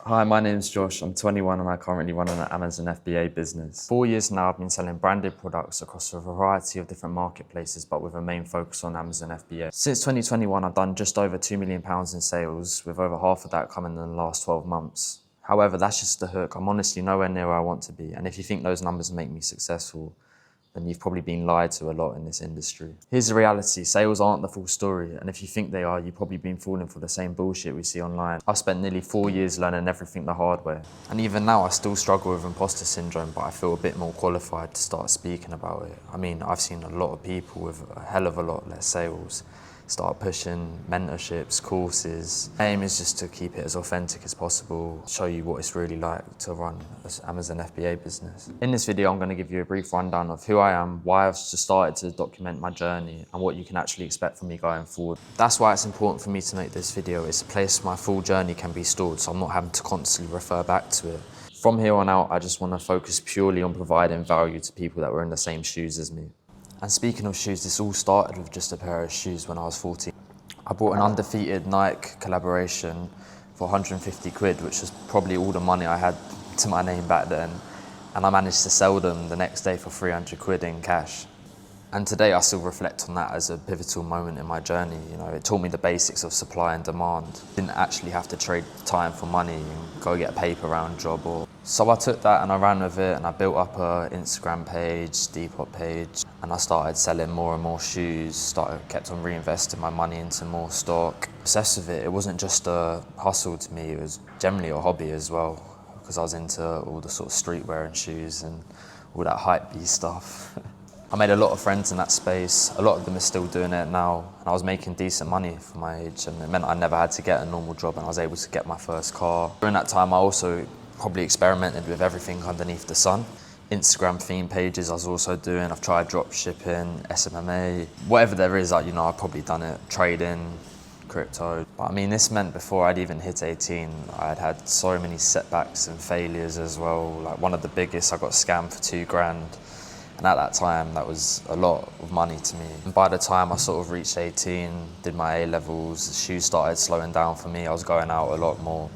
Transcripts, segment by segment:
Hi, my name's Josh. I'm 21 and I currently run an Amazon FBA business. 4 years now, I've been selling branded products across a variety of different marketplaces, but with a main focus on Amazon FBA. Since 2021, I've done just over £2 million in sales, with over half of that coming in the last 12 months. However, that's just the hook. I'm honestly nowhere near where I want to be. And if you think those numbers make me successful, then you've probably been lied to a lot in this industry. Here's the reality, sales aren't the full story, and if you think they are, you've probably been falling for the same bullshit we see online. I've spent nearly 4 years learning everything the hard way, and even now I still struggle with imposter syndrome, but I feel a bit more qualified to start speaking about it. I mean, I've seen a lot of people with a hell of a lot less sales start pushing mentorships, courses. My aim is just to keep it as authentic as possible, show you what it's really like to run an Amazon FBA business. In this video, I'm going to give you a brief rundown of who I am, why I've just started to document my journey, and what you can actually expect from me going forward. That's why it's important for me to make this video. It's a place my full journey can be stored, so I'm not having to constantly refer back to it. From here on out, I just want to focus purely on providing value to people that were in the same shoes as me. And speaking of shoes, this all started with just a pair of shoes when I was 14. I bought an undefeated Nike collaboration for 150 quid, which was probably all the money I had to my name back then. And I managed to sell them the next day for 300 quid in cash. And today I still reflect on that as a pivotal moment in my journey. You know, it taught me the basics of supply and demand. Didn't actually have to trade time for money and go get a paper round job. So I took that and I ran with it, and I built up a Instagram page, Depop page, and I started selling more and more shoes, kept on reinvesting my money into more stock. Obsessed with it. It wasn't just a hustle to me, it was generally a hobby as well, because I was into all the sort of streetwear and shoes and all that hypebeast stuff. I made a lot of friends in that space. A lot of them are still doing it now, and I was making decent money for my age, and it meant I never had to get a normal job, and I was able to get my first car. During that time, I also probably experimented with everything underneath the sun. Instagram theme pages I was also doing. I've tried drop shipping, SMMA, whatever there is, I've probably done it. Trading, crypto. But I mean, this meant before I'd even hit 18, I'd had so many setbacks and failures as well. Like one of the biggest, I got scammed for £2,000. And at that time, that was a lot of money to me. And by the time I sort of reached 18, did my A-levels, shoes started slowing down for me. I was going out a lot more.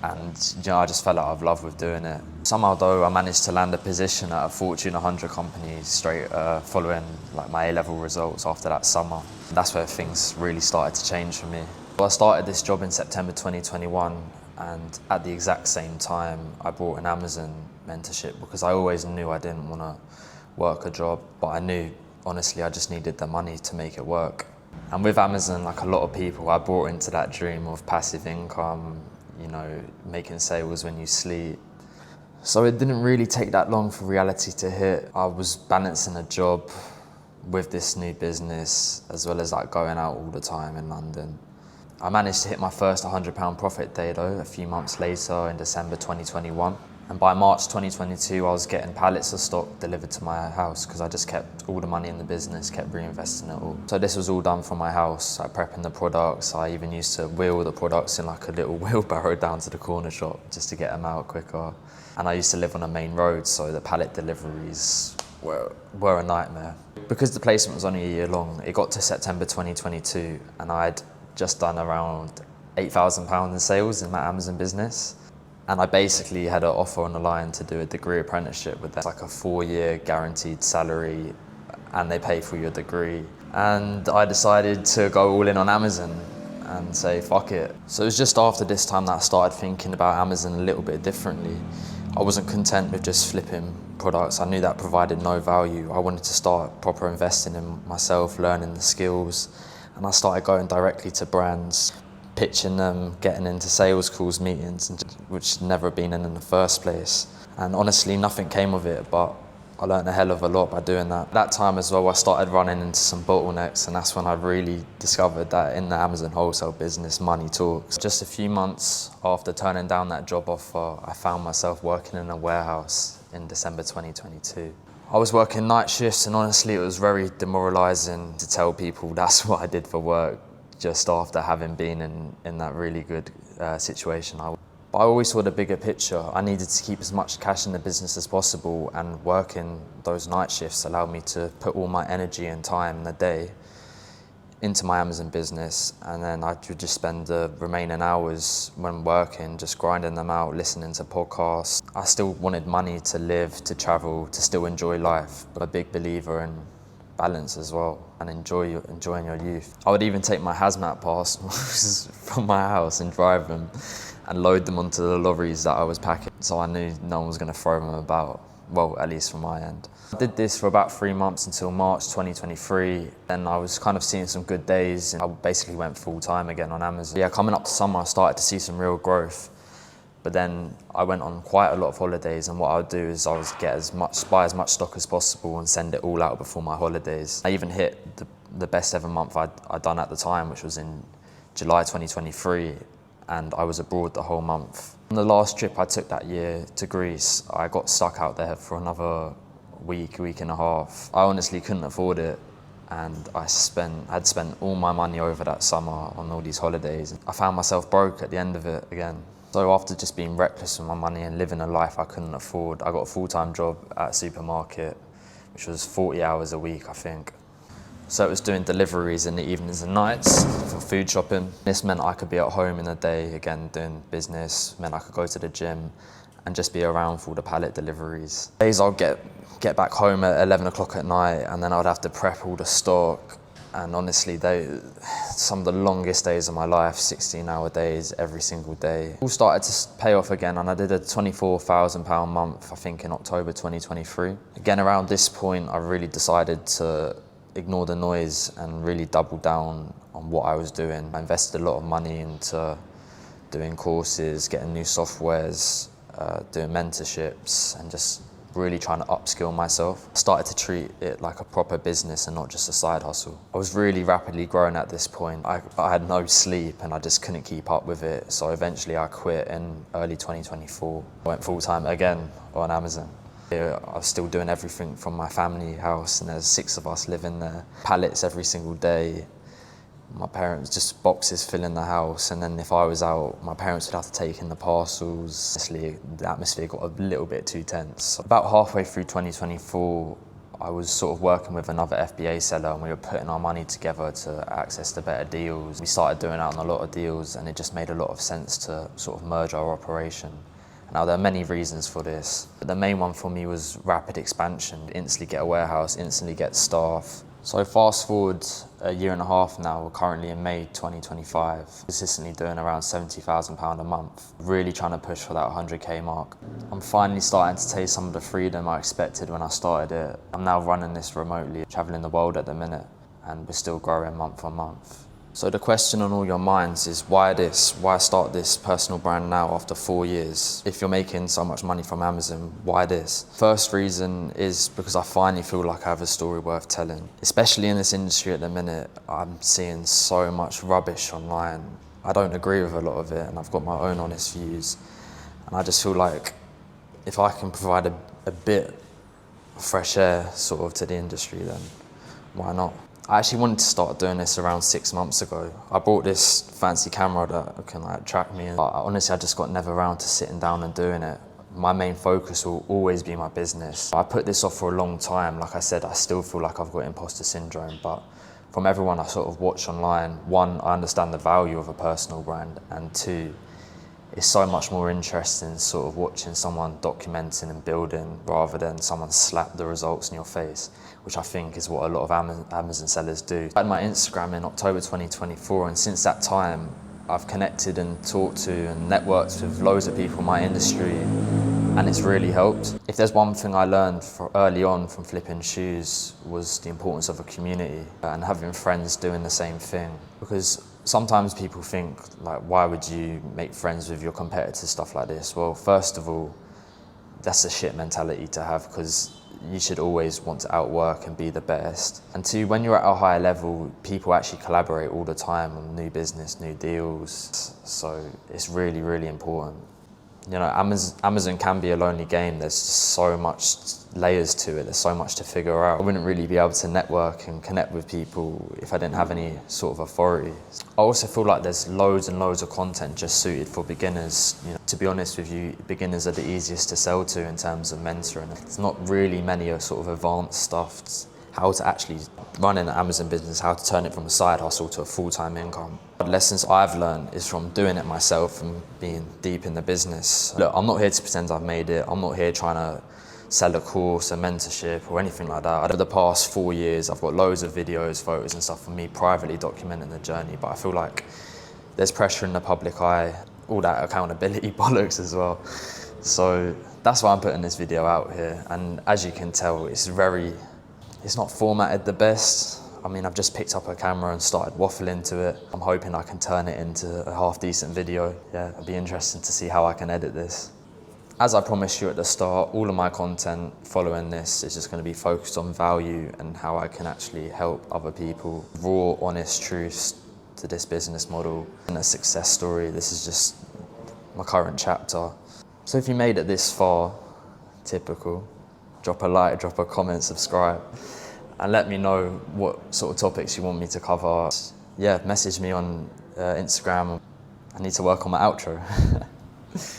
And I just fell out of love with doing it. Somehow though, I managed to land a position at a Fortune 100 company straight following like my A-level results after that summer. That's where things really started to change for me. I started this job in September 2021, and at the exact same time, I bought an Amazon mentorship because I always knew I didn't want to work a job, but I knew, honestly, I just needed the money to make it work. And with Amazon, like a lot of people, I bought into that dream of passive income, making sales when you sleep. So it didn't really take that long for reality to hit. I was balancing a job with this new business, as well as like going out all the time in London. I managed to hit my first £100 profit day though, a few months later in December 2021. And by March 2022, I was getting pallets of stock delivered to my house because I just kept all the money in the business, kept reinvesting it all. So this was all done from my house, like prepping the products. I even used to wheel the products in like a little wheelbarrow down to the corner shop just to get them out quicker. And I used to live on a main road, so the pallet deliveries were a nightmare. Because the placement was only a year long, it got to September 2022 and I'd just done around £8,000 in sales in my Amazon business. And I basically had an offer on the line to do a degree apprenticeship with them. It's like a 4-year guaranteed salary and they pay for your degree. And I decided to go all in on Amazon and say, fuck it. So it was just after this time that I started thinking about Amazon a little bit differently. I wasn't content with just flipping products. I knew that provided no value. I wanted to start proper investing in myself, learning the skills. And I started going directly to brands, pitching them, getting into sales calls, meetings, which I'd never been in the first place. And honestly, nothing came of it, but I learned a hell of a lot by doing that. That time as well, I started running into some bottlenecks, and that's when I really discovered that in the Amazon wholesale business, money talks. Just a few months after turning down that job offer, I found myself working in a warehouse in December 2022. I was working night shifts, and honestly, it was very demoralizing to tell people that's what I did for work, just after having been in that really good situation. But I always saw the bigger picture. I needed to keep as much cash in the business as possible, and working those night shifts allowed me to put all my energy and time in the day into my Amazon business, and then I would just spend the remaining hours when working just grinding them out, listening to podcasts. I still wanted money to live, to travel, to still enjoy life, but a big believer in balance as well and enjoying your youth. I would even take my hazmat pass from my house and drive them and load them onto the lorries that I was packing, so I knew no one was going to throw them about, well, at least from my end. I did this for about 3 months until March 2023. Then I was kind of seeing some good days and I basically went full time again on Amazon. Yeah, coming up to summer, I started to see some real growth. But then I went on quite a lot of holidays, and what I would do is I would buy as much stock as possible and send it all out before my holidays. I even hit the best ever month I'd done at the time, which was in July 2023, and I was abroad the whole month. On the last trip I took that year to Greece, I got stuck out there for another week and a half. I honestly couldn't afford it, and I'd spent all my money over that summer on all these holidays. I found myself broke at the end of it again. So after just being reckless with my money and living a life I couldn't afford, I got a full-time job at a supermarket, which was 40 hours a week, I think. So it was doing deliveries in the evenings and nights for food shopping. This meant I could be at home in the day, again, doing business, meant I could go to the gym and just be around for all the pallet deliveries. Days I'll get back home at 11 o'clock at night, and then I'd have to prep all the stock. And honestly, some of the longest days of my life, 16-hour days every single day. All started to pay off again, and I did a £24,000 month, I think in October 2023. Again, around this point, I really decided to ignore the noise and really double down on what I was doing. I invested a lot of money into doing courses, getting new softwares, doing mentorships, and just really trying to upskill myself. I started to treat it like a proper business and not just a side hustle. I was really rapidly growing at this point. I had no sleep and I just couldn't keep up with it. So eventually I quit in early 2024. I went full time again on Amazon. I was still doing everything from my family house, and there's 6 of us living there. Pallets every single day. My parents, just boxes filling the house, and then if I was out, my parents would have to take in the parcels. Honestly, the atmosphere got a little bit too tense. About halfway through 2024, I was sort of working with another FBA seller, and we were putting our money together to access the better deals. We started doing out on a lot of deals, and it just made a lot of sense to sort of merge our operation. Now, there are many reasons for this, but the main one for me was rapid expansion. Instantly get a warehouse, instantly get staff. So fast forward a year and a half now, we're currently in May 2025, consistently doing around £70,000 a month, really trying to push for that 100k mark. I'm finally starting to taste some of the freedom I expected when I started it. I'm now running this remotely, traveling the world at the minute, and we're still growing month on month. So the question on all your minds is, why this? Why start this personal brand now after 4 years? If you're making so much money from Amazon, why this? First reason is because I finally feel like I have a story worth telling. Especially in this industry at the minute, I'm seeing so much rubbish online. I don't agree with a lot of it, and I've got my own honest views. And I just feel like if I can provide a bit of fresh air sort of to the industry, then why not? I actually wanted to start doing this around 6 months ago. I bought this fancy camera that can track me, but honestly I just got never around to sitting down and doing it. My main focus will always be my business. I put this off for a long time. Like I said, I still feel like I've got imposter syndrome, but from everyone I sort of watch online, 1, I understand the value of a personal brand, and 2, it's so much more interesting sort of watching someone documenting and building rather than someone slap the results in your face, which I think is what a lot of Amazon sellers do. I had my Instagram in October 2024, and since that time, I've connected and talked to and networked with loads of people in my industry, and it's really helped. If there's one thing I learned early on from flipping shoes, was the importance of a community and having friends doing the same thing. Because sometimes people think, like, why would you make friends with your competitors, stuff like this? Well, first of all, that's a shit mentality to have, because you should always want to outwork and be the best. And 2, when you're at a higher level, people actually collaborate all the time on new business, new deals. So it's really, really important. You know, Amazon can be a lonely game. There's just so much layers to it. There's so much to figure out. I wouldn't really be able to network and connect with people if I didn't have any sort of authority. I also feel like there's loads and loads of content just suited for beginners. You know, to be honest with you, beginners are the easiest to sell to in terms of mentoring. There's not really many sort of advanced stuff how to actually run an Amazon business, how to turn it from a side hustle to a full-time income. The lessons I've learned is from doing it myself and being deep in the business. Look, I'm not here to pretend I've made it. I'm not here trying to sell a course, a mentorship or anything like that. Over the past 4 years, I've got loads of videos, photos and stuff of me privately documenting the journey, but I feel like there's pressure in the public eye, all that accountability bollocks as well. So that's why I'm putting this video out here. And as you can tell, it's not formatted the best. I mean, I've just picked up a camera and started waffling to it. I'm hoping I can turn it into a half decent video. Yeah, it'll be interesting to see how I can edit this. As I promised you at the start, all of my content following this is just going to be focused on value and how I can actually help other people. Raw, honest truths to this business model and a success story. This is just my current chapter. So if you made it this far, typical, drop a like, drop a comment, subscribe, and let me know what sort of topics you want me to cover. Yeah, message me on Instagram. I need to work on my outro.